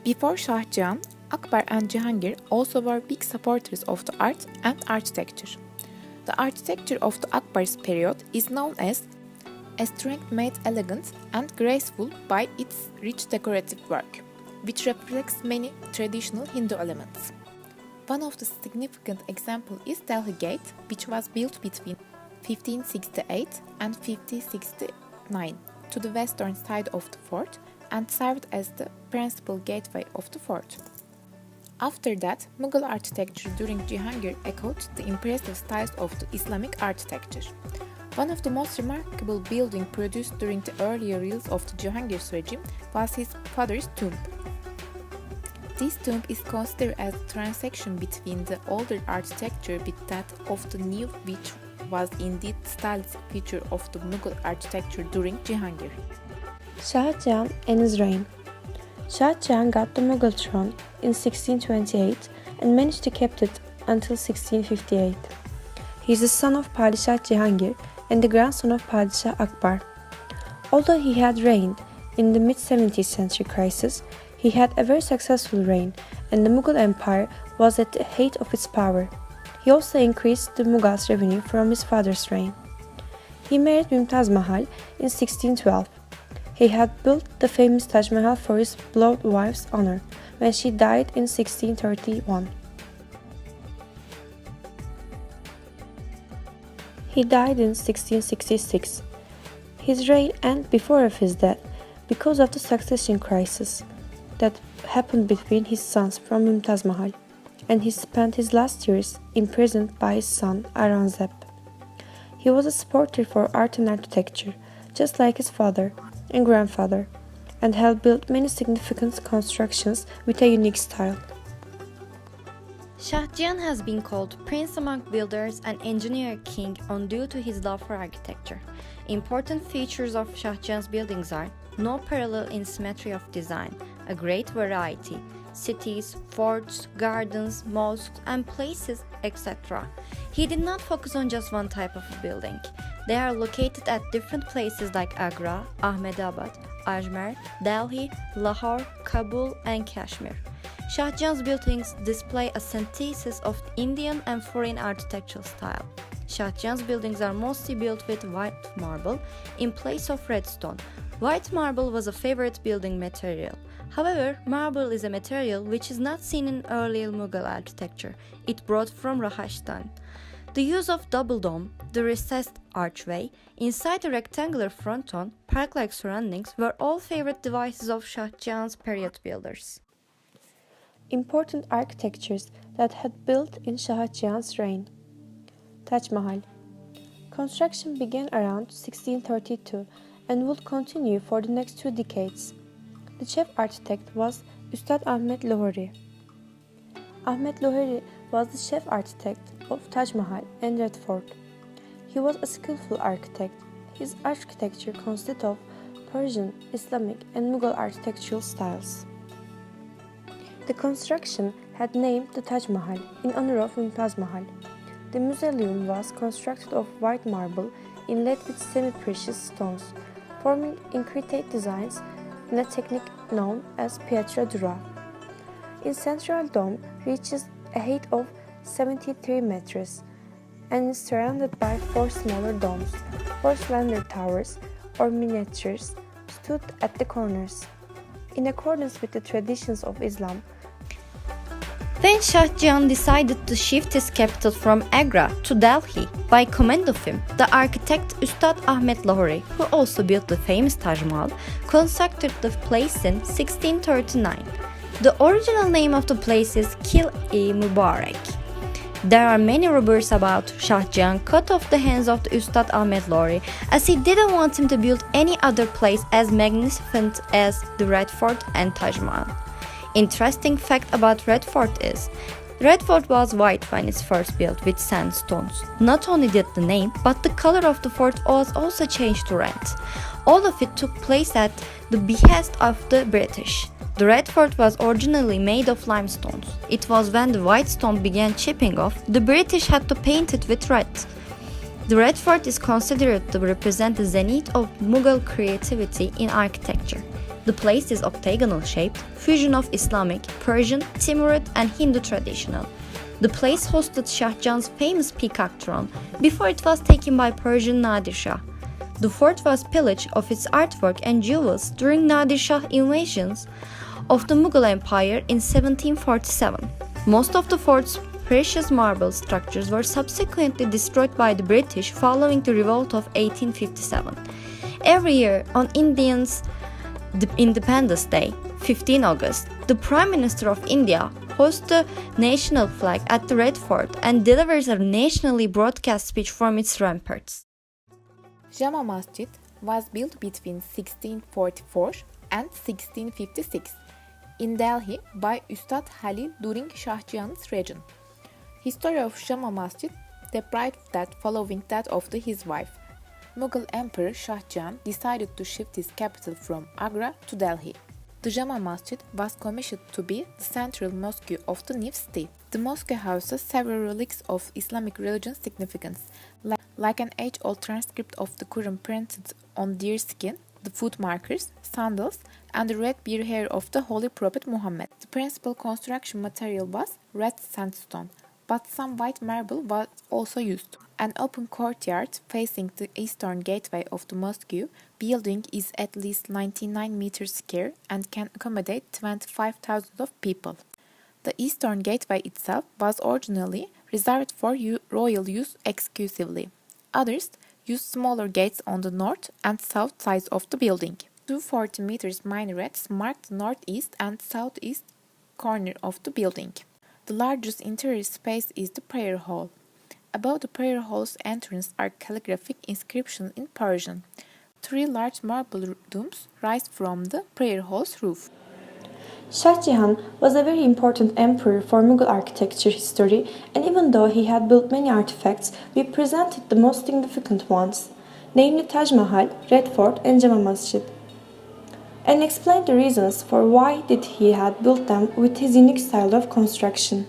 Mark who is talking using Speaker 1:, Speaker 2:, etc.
Speaker 1: Before Shah Jahan, Akbar and Jahangir also were big supporters of the art and architecture. The architecture of the Akbar's period is known as a strength made elegant and graceful by its rich decorative work, which reflects many traditional Hindu elements. One of the significant examples is Delhi Gate, which was built between 1568 and 1569 to the western side of the fort and served as the principal gateway of the fort. After that, Mughal architecture during Jahangir echoed the impressive styles of the Islamic architecture. One of the most remarkable buildings produced during the earlier years of the Jahangir's regime was his father's tomb. This tomb is considered as a transaction between the older architecture with that of the new, which was indeed the stylistic feature of the Mughal architecture during Jahangir.
Speaker 2: Shah Jahan and his reign. Shah Jahan got the Mughal throne in 1628 and managed to keep it until 1658. He is the son of Padishah Jahangir and the grandson of Padishah Akbar. Although he had reigned in the mid-17th century crisis, he had a very successful reign and the Mughal Empire was at the height of its power. He also increased the Mughals' revenue from his father's reign. He married Mumtaz Mahal in 1612. He had built the famous Taj Mahal for his beloved wife's honor when she died in 1631. He died in 1666. His reign ended before of his death because of the succession crisis that happened between his sons from Mumtaz Mahal, and he spent his last years imprisoned by his son Aurangzeb. He was a supporter for art and architecture, just like his father and grandfather, and helped build many significant constructions with a unique style.
Speaker 3: Shah Jahan has been called Prince among builders and engineer king on due to his love for architecture. Important features of Shah Jahan's buildings are no parallel in symmetry of design, a great variety, cities, forts, gardens, mosques, and places, etc. He did not focus on just one type of a building. They are located at different places like Agra, Ahmedabad, Ajmer, Delhi, Lahore, Kabul, and Kashmir. Shah Jahan's buildings display a synthesis of Indian and foreign architectural style. Shah Jahan's buildings are mostly built with white marble in place of red stone. White marble was a favorite building material. However, marble is a material which is not seen in early Mughal architecture. It brought from Rajasthan. The use of double dome, the recessed archway, inside the rectangular fronton, park-like surroundings were all favorite devices of Shah Jahan's period builders.
Speaker 2: Important architectures that had built in Shah Jahan's reign. Taj Mahal. Construction began around 1632 and would continue for the next 2 decades. The chief architect was Ustad Ahmed Lohori. Ahmed Lohori was the chief architect of Taj Mahal and Red Fort. He was a skillful architect. His architecture consisted of Persian, Islamic, and Mughal architectural styles. The construction had named the Taj Mahal in honor of Mumtaz Mahal. The mausoleum was constructed of white marble inlaid with semi-precious stones, forming intricate designs in a technique known as pietra dura. Its central dome reaches a height of 73 meters and is surrounded by 4 smaller domes. 4 slender towers or miniatures stood at the corners. In accordance with the traditions of Islam,
Speaker 3: Then Shah Jahan decided to shift his capital from Agra to Delhi. By command of him, the architect Ustad Ahmed Lohori, who also built the famous Taj Mahal, constructed the place in 1639. The original name of the place is Kil-i Mubarak. There are many rumors about Shah Jahan cut off the hands of the Ustad Ahmed Lohori as he didn't want him to build any other place as magnificent as the Red Fort and Taj Mahal. Interesting fact about Red Fort is, Red Fort was white when it's first built with sandstones. Not only did the name, but the color of the fort was also changed to red. All of it took place at the behest of the British. The Red Fort was originally made of limestones. It was when the white stone began chipping off, the British had to paint it with red. The Red Fort is considered to represent the zenith of Mughal creativity in architecture. The place is octagonal shaped, fusion of Islamic, Persian, Timurid, and Hindu traditional. The place hosted Shah Jahan's famous peacock throne before it was taken by Persian Nadir Shah. The fort was pillaged of its artwork and jewels during Nadir Shah invasions of the Mughal Empire in 1747. Most of the fort's precious marble structures were subsequently destroyed by the British following the revolt of 1857. Every year on Indians' Independence Day, 15 August, the Prime Minister of India hosts the national flag at the Red Fort and delivers a nationally broadcast speech from its ramparts.
Speaker 1: Jama Masjid was built between 1644 and 1656 in Delhi by Ustad Halil during Shah Jahan's reign. History of Jama Masjid deprived that following that of his wife, Mughal Emperor Shah Jahan decided to shift his capital from Agra to Delhi. The Jama Masjid was commissioned to be the central mosque of the new city. The mosque houses several relics of Islamic religious significance, like an age-old transcript of the Quran printed on deer skin, the foot markers, sandals, and the red bear hair of the Holy Prophet Muhammad. The principal construction material was red sandstone, but some white marble was also used. An open courtyard facing the eastern gateway of the mosque building is at least 99 meters square and can accommodate 25,000 of people. The eastern gateway itself was originally reserved for royal use exclusively. Others used smaller gates on the north and south sides of the building. 240 meters minarets mark the northeast and southeast corner of the building. The largest interior space is the prayer hall. Above the prayer hall's entrance are calligraphic inscriptions in Persian. 3 large marble domes rise from the prayer hall's roof.
Speaker 2: Shah Jahan was a very important emperor for Mughal architecture history, and even though he had built many artifacts, we presented the most significant ones, namely Taj Mahal, Red Fort, and Jama Masjid, and explained the reasons for why did he had built them with his unique style of construction.